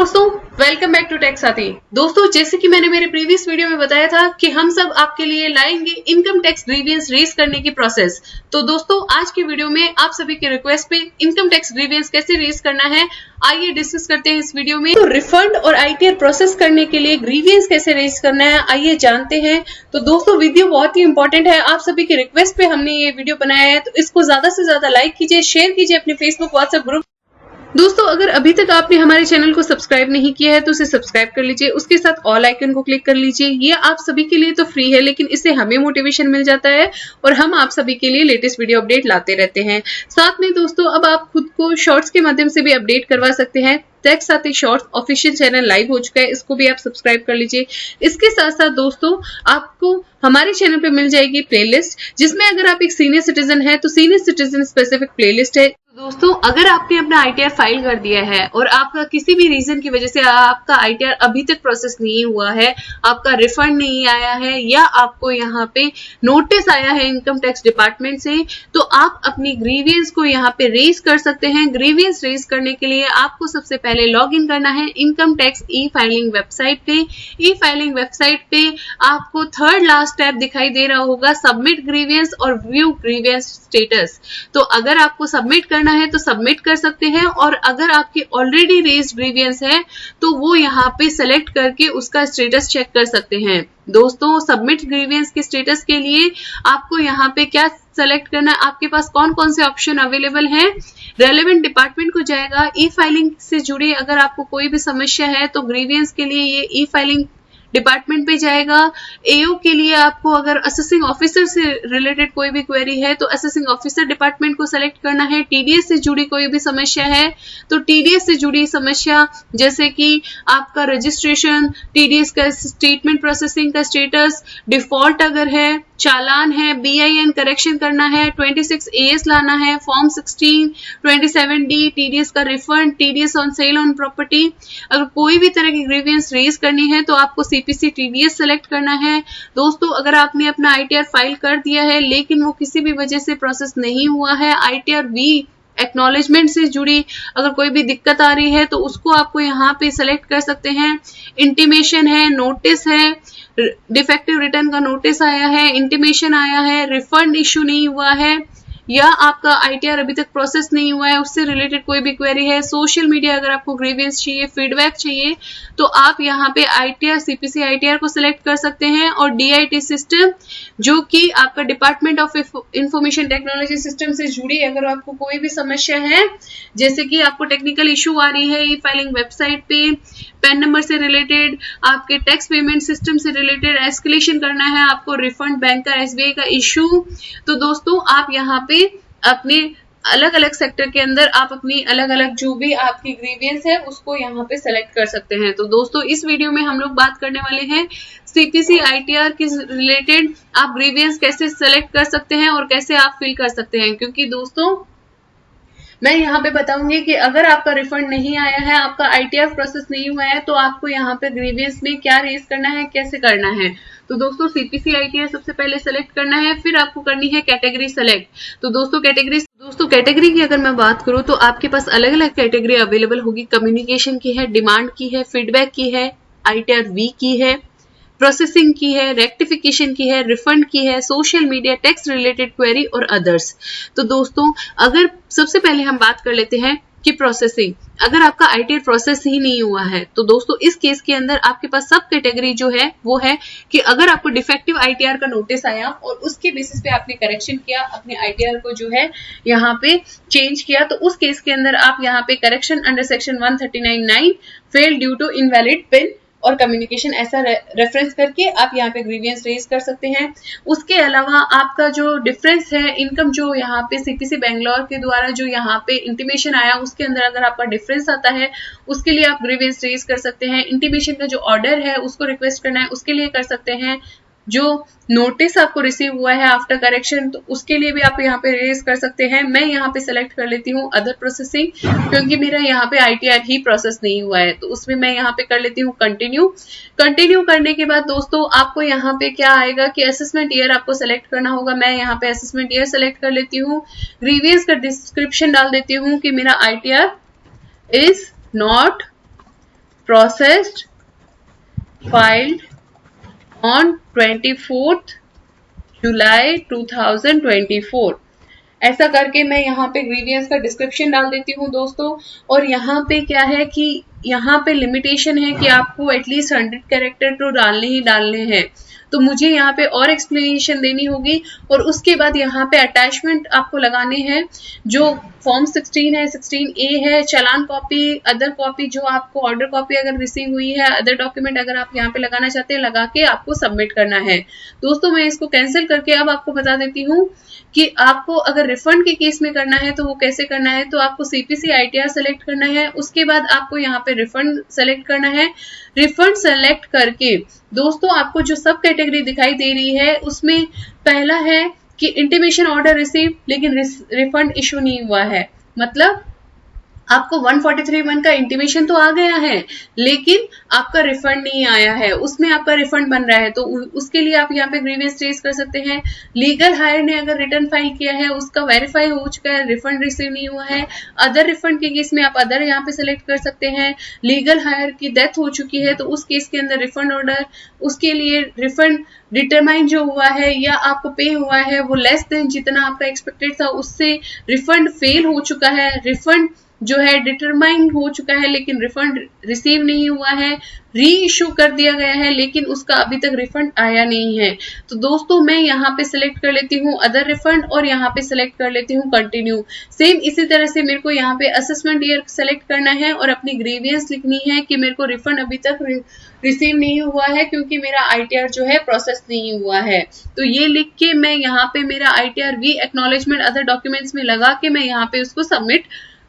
दोस्तों welcome back to take साथी। दोस्तों जैसे कि मैंने मेरे प्रीवियस वीडियो में बताया था कि हम सब आपके लिए लाएंगे इनकम टैक्स ग्रीवियंस रेज करने की प्रोसेस। तो दोस्तों आज की वीडियो में आप सभी के रिक्वेस्ट पे इनकम टैक्स ग्रीवियंस कैसे रेज करना है आइए डिस्कस करते हैं इस वीडियो में। तो रिफंड और आईटीआर प्रोसेस करने के लिए ग्रीवियंस कैसे रेज करना है आइए जानते हैं। तो दोस्तों वीडियो बहुत ही इंपॉर्टेंट है, आप सभी के रिक्वेस्ट पे हमने ये वीडियो बनाया है, तो इसको ज्यादा से ज्यादा लाइक कीजिए, शेयर कीजिए अपने फेसबुक व्हाट्सएप ग्रुप। दोस्तों अगर अभी तक आपने हमारे चैनल को सब्सक्राइब नहीं किया है तो उसे सब्सक्राइब कर लीजिए, उसके साथ ऑल आइकन को क्लिक कर लीजिए। ये आप सभी के लिए तो फ्री है लेकिन इससे हमें मोटिवेशन मिल जाता है और हम आप सभी के लिए लेटेस्ट वीडियो अपडेट लाते रहते हैं। साथ में दोस्तों अब आप खुद को शॉर्ट्स के माध्यम से भी अपडेट करवा सकते हैं। टेक साथी शॉर्ट्स ऑफिशियल चैनल लाइव हो चुका है, इसको भी आप सब्सक्राइब कर लीजिए। इसके साथ साथ दोस्तों आपको हमारे चैनल पे मिल जाएगी प्लेलिस्ट, जिसमें अगर आप एक सीनियर सिटीजन है तो सीनियर सिटीजन स्पेसिफिक प्लेलिस्ट है। दोस्तों अगर आपने अपना आईटीआर फाइल कर दिया है और आपका किसी भी रीजन की वजह से आपका आईटीआर अभी तक प्रोसेस नहीं हुआ है, आपका रिफंड नहीं आया है या आपको यहाँ पे नोटिस आया है इनकम टैक्स डिपार्टमेंट से, तो आप अपनी ग्रीवियंस को यहाँ पे रेज कर सकते हैं। ग्रीवियंस रेज करने के लिए आपको सबसे पहले लॉग इन करना है income tax e filing website पे। ई फाइलिंग वेबसाइट पे आपको थर्ड लास्ट टैब दिखाई दे रहा होगा सबमिट ग्रीवियंस और व्यू ग्रीवियंस स्टेटस। तो अगर आपको सबमिट करना है तो सबमिट कर सकते हैं और अगर आपकी ऑलरेडी रेज्ड ग्रीवियंस है तो वो यहाँ पे सेलेक्ट करके उसका स्टेटस चेक कर सकते हैं। दोस्तों सबमिट ग्रीवियंस के स्टेटस के लिए आपको यहाँ पे क्या सेलेक्ट करना है, आपके पास कौन कौन से ऑप्शन अवेलेबल हैं। रेलेवेंट डिपार्टमेंट को जाएगा, ई फाइलिंग से जुड़ी अगर आपको कोई भी समस्या है तो ग्रीवियंस के लिए ये ई फाइलिंग डिपार्टमेंट पे जाएगा। एओ के लिए आपको अगर असेसिंग ऑफिसर से रिलेटेड कोई भी क्वेरी है तो असेसिंग ऑफिसर डिपार्टमेंट को सेलेक्ट करना है। टीडीएस से जुड़ी कोई भी समस्या है तो टीडीएस से जुड़ी समस्या जैसे कि आपका रजिस्ट्रेशन, टीडीएस का स्टेटमेंट प्रोसेसिंग का स्टेटस, डिफॉल्ट अगर है, चालान है, बीआईएन करेक्शन करना है, 26 एएस लाना है, फॉर्म 16, 27D टीडीएस का refund, TDS on sale on property. अगर कोई भी तरह की ग्रीवियंस रेज करनी है तो आपको सीपीसी टीडीएस सेलेक्ट करना है। दोस्तों अगर आपने अपना आईटीआर फाइल कर दिया है लेकिन वो किसी भी वजह से प्रोसेस नहीं हुआ है, आईटीआर वी एक्नॉलेजमेंट से जुड़ी अगर कोई भी दिक्कत आ रही है तो उसको आपको यहाँ पे सेलेक्ट कर सकते हैं। इंटीमेशन है, नोटिस है, डिफेक्टिव रिटर्न का नोटिस आया है, इंटीमेशन आया है, रिफंड इश्यू नहीं हुआ है या आपका आईटीआर अभी तक प्रोसेस नहीं हुआ है, उससे रिलेटेड कोई भी क्वेरी है, सोशल मीडिया अगर आपको ग्रीवियंस चाहिए, फीडबैक चाहिए तो आप यहाँ पे आईटीआर सीपीसी आईटीआर को सिलेक्ट कर सकते हैं। और डीआईटी सिस्टम जो कि आपका department of information technology system से जुड़ी अगर आपको कोई भी समस्या है, जैसे कि आपको टेक्निकल इशू आ रही है ई फाइलिंग वेबसाइट पे, पैन नंबर से रिलेटेड, आपके टैक्स पेमेंट सिस्टम से रिलेटेड एस्केलेशन करना है, आपको रिफंड बैंक का एसबीआई का इशू, तो दोस्तों आप यहाँ पे अपने अलग अलग सेक्टर के अंदर आप अपनी अलग अलग जो भी आपकी ग्रीवियंस है उसको यहाँ पे सेलेक्ट कर सकते हैं। तो दोस्तों इस वीडियो में हम लोग बात करने वाले हैं सीपीसी आईटीआर के रिलेटेड आप ग्रीवियंस कैसे सेलेक्ट कर सकते हैं और कैसे आप फिल कर सकते हैं, क्योंकि दोस्तों मैं यहाँ पे बताऊंगी कि अगर आपका रिफंड नहीं आया है, आपका आईटीआर प्रोसेस नहीं हुआ है तो आपको यहाँ पे ग्रीवियंस में क्या रेज करना है, कैसे करना है। तो दोस्तों सीपीसी आईटीआर सबसे पहले सेलेक्ट करना है, फिर आपको करनी है कैटेगरी सेलेक्ट। तो दोस्तों कैटेगरी की अगर मैं बात करूँ तो आपके पास अलग अलग कैटेगरी अवेलेबल होगी। कम्युनिकेशन की है, डिमांड की है, फीडबैक की है, आईटीआर वी की है, प्रोसेसिंग की है, रेक्टिफिकेशन की है, रिफंड की है, social media, tax related query और अदर्स। तो दोस्तों अगर सबसे पहले हम बात कर लेते हैं कि प्रोसेसिंग, अगर आपका आईटीआर प्रोसेस ही नहीं हुआ है तो दोस्तों इस केस के अंदर आपके पास सब कैटेगरी जो है वो है कि अगर आपको डिफेक्टिव आईटीआर का नोटिस आया और उसके बेसिस पे आपने करेक्शन किया, अपने आईटीआर को जो है यहाँ पे चेंज किया, तो उस केस के अंदर आप यहाँ पे correction under section 139(9) fail due to invalid pin और कम्युनिकेशन ऐसा रेफरेंस करके आप यहाँ पे ग्रीवियंस रेज कर सकते हैं। उसके अलावा आपका जो डिफरेंस है इनकम जो यहाँ पे सीपीसी बेंगलोर के द्वारा जो यहाँ पे इंटीमेशन आया उसके अंदर अगर आपका डिफरेंस आता है उसके लिए आप ग्रीवियंस रेज कर सकते हैं। इंटीमेशन का जो ऑर्डर है उसको रिक्वेस्ट करना है उसके लिए कर सकते हैं। जो नोटिस आपको रिसीव हुआ है आफ्टर करेक्शन तो उसके लिए भी आप यहाँ पे रेज कर सकते हैं। मैं यहाँ पे सेलेक्ट कर लेती हूँ अदर प्रोसेसिंग, क्योंकि मेरा यहाँ पे आईटीआर ही प्रोसेस नहीं हुआ है तो उसमें मैं यहाँ पे कर लेती हूँ कंटिन्यू। कंटिन्यू करने के बाद दोस्तों आपको यहाँ पे क्या आएगा कि असेसमेंट ईयर आपको सेलेक्ट करना होगा। मैं यहाँ पे असेसमेंट ईयर सेलेक्ट कर लेती हूँ। ग्रीवियंस का डिस्क्रिप्शन डाल देती हूँ कि मेरा ITR is not processed filed on 24th जुलाई 2024। ऐसा करके मैं यहाँ पे ग्रीवियंस का डिस्क्रिप्शन डाल देती हूँ दोस्तों। और यहाँ पे क्या है कि यहाँ पे लिमिटेशन है कि आपको एटलीस्ट 100 कैरेक्टर तो डालने ही डालने हैं, तो मुझे यहाँ पे और एक्सप्लेनेशन देनी होगी। और उसके बाद यहाँ पे अटैचमेंट आपको लगाने हैं, जो फॉर्म 16 है, 16A है, चालान कॉपी, अदर कॉपी, जो आपको ऑर्डर कॉपी अगर रिसीव हुई है, अदर डॉक्यूमेंट अगर आप यहाँ पे लगाना चाहते हैं, लगा के आपको सबमिट करना है। दोस्तों मैं इसको कैंसिल करके अब आपको बता देती हूँ कि आपको अगर रिफंड के केस में करना है तो वो कैसे करना है। तो आपको CPC ITR सेलेक्ट करना है, उसके बाद आपको यहाँ पे रिफंड सेलेक्ट करना है। रिफंड सेलेक्ट करके दोस्तों आपको जो सब कैटेगरी दिखाई दे रही है उसमें पहला है कि इंटीमेशन ऑर्डर रिसीव, लेकिन रिफंड इशू नहीं हुआ है। मतलब आपको 143(1) का इंटीमेशन तो आ गया है, लेकिन आपका रिफंड नहीं आया है, उसमें आपका रिफंड बन रहा है, तो उसके लिए आप यहाँ पे ग्रीवियंस रेज कर सकते हैं। लीगल हायर ने अगर रिटर्न फाइल किया है, उसका वेरीफाई हो चुका है, रिफंड रिसीव नहीं हुआ है। अदर रिफंड के केस में आप अदर यहाँ पे सेलेक्ट कर सकते हैं। लीगल हायर की डेथ हो चुकी है तो उस केस के अंदर रिफंड ऑर्डर, उसके लिए रिफंड डिटरमाइन जो हुआ है या आपको पे हुआ है वो लेस देन जितना आपका एक्सपेक्टेड था, उससे रिफंड फेल हो चुका है। रिफंड जो है डिटरमाइन हो चुका है लेकिन रिफंड रिसीव नहीं हुआ है, री इशू कर दिया गया है लेकिन उसका अभी तक रिफंड आया नहीं है। तो दोस्तों मैं यहाँ पे सिलेक्ट कर लेती हूँ अदर रिफंड और यहाँ पे सिलेक्ट कर लेती हूँ कंटिन्यू। सेम इसी तरह से मेरे को यहाँ पे असेसमेंट ईयर सेलेक्ट करना है और अपनी ग्रीवियंस लिखनी है कि मेरे को रिफंड अभी तक रिसीव नहीं हुआ है क्योंकि मेरा ITR जो है प्रोसेस नहीं हुआ है। तो ये लिख के मैं यहाँ पे मेरा ITR V acknowledgement other documents में लगा के मैं यहाँ पे उसको सबमिट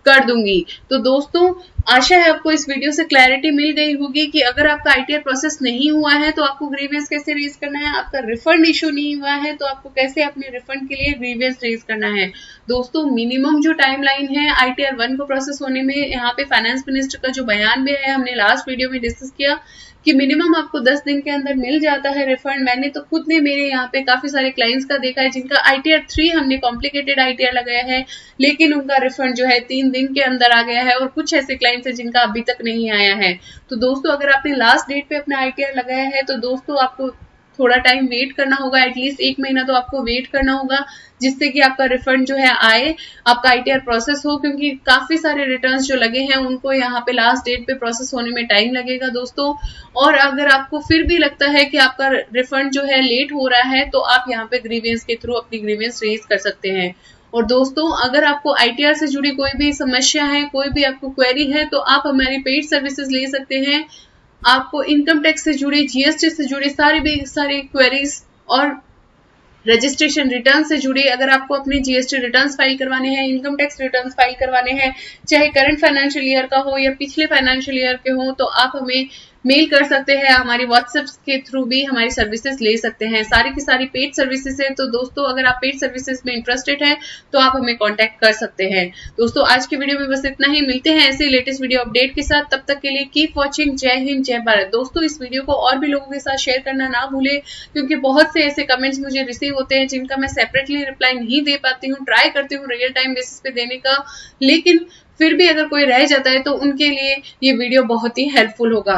कर दूंगी। तो दोस्तों आशा है आपको इस वीडियो से क्लैरिटी मिल गई होगी कि अगर आपका ITR प्रोसेस नहीं हुआ है तो आपको ग्रीवियंस कैसे रेज करना है, आपका रिफंड इशू नहीं हुआ है तो आपको कैसे अपने रिफंड के लिए ग्रीवियंस रेज करना है। दोस्तों मिनिमम जो टाइमलाइन है ITR 1 को प्रोसेस होने में, यहाँ पे फाइनेंस मिनिस्टर का जो बयान भी है, हमने लास्ट वीडियो में डिस्कस किया कि मिनिमम आपको 10 दिन के अंदर मिल जाता है रिफंड। मैंने तो खुद ने मेरे यहाँ पे काफी सारे क्लाइंट्स का देखा है जिनका ITR 3 हमने कॉम्प्लिकेटेड ITR लगाया है लेकिन उनका रिफंड जो है 3 दिन के अंदर आ गया है, और कुछ ऐसे क्लाइंट्स हैं जिनका अभी तक नहीं आया है। तो दोस्तों अगर आपने लास्ट डेट पे अपना ITR लगाया है तो दोस्तों आपको थोड़ा टाइम वेट करना होगा, एटलीस्ट 1 महीना तो आपको वेट करना होगा जिससे कि आपका रिफंड जो है आए, आपका ITR प्रोसेस हो, क्योंकि काफी सारे रिटर्न्स जो लगे हैं उनको यहाँ पे लास्ट डेट पे प्रोसेस होने में टाइम लगेगा दोस्तों। और अगर आपको फिर भी लगता है कि आपका रिफंड जो है लेट हो रहा है तो आप यहाँ पे ग्रीवियंस के थ्रू अपनी ग्रीवियंस रेज कर सकते हैं। और दोस्तों अगर आपको ITR से जुड़ी कोई भी समस्या है, कोई भी आपको क्वेरी है तो आप हमारी पेड सर्विसेज ले सकते हैं। आपको इनकम टैक्स से जुड़ी, GST से जुड़ी सारी क्वेरीज और रजिस्ट्रेशन रिटर्न से जुड़ी, अगर आपको अपने GST रिटर्न्स फाइल करवाने हैं, इनकम टैक्स रिटर्न्स फाइल करवाने हैं, चाहे करंट फाइनेंशियल ईयर का हो या पिछले फाइनेंशियल ईयर के हो, तो आप हमें मेल कर सकते हैं। हमारी व्हाट्सएप के थ्रू भी हमारी सर्विसेज ले सकते हैं। सारी की सारी पेड सर्विसेज है। तो दोस्तों अगर आप पेड सर्विसेज में इंटरेस्टेड हैं तो आप हमें कांटेक्ट कर सकते हैं। दोस्तों आज की वीडियो में बस इतना ही, मिलते हैं ऐसे लेटेस्ट वीडियो अपडेट के साथ। तब तक के लिए कीप वॉचिंग। जय हिंद, जय भारत। दोस्तों इस वीडियो को और भी लोगों के साथ शेयर करना ना भूले, क्योंकि बहुत से ऐसे कमेंट्स मुझे रिसीव होते हैं जिनका मैं सेपरेटली रिप्लाई नहीं दे पाती हूँ। ट्राई करती हूँ रियल टाइम बेसिस पे देने का, लेकिन फिर भी अगर कोई रह जाता है तो उनके लिए ये वीडियो बहुत ही हेल्पफुल होगा।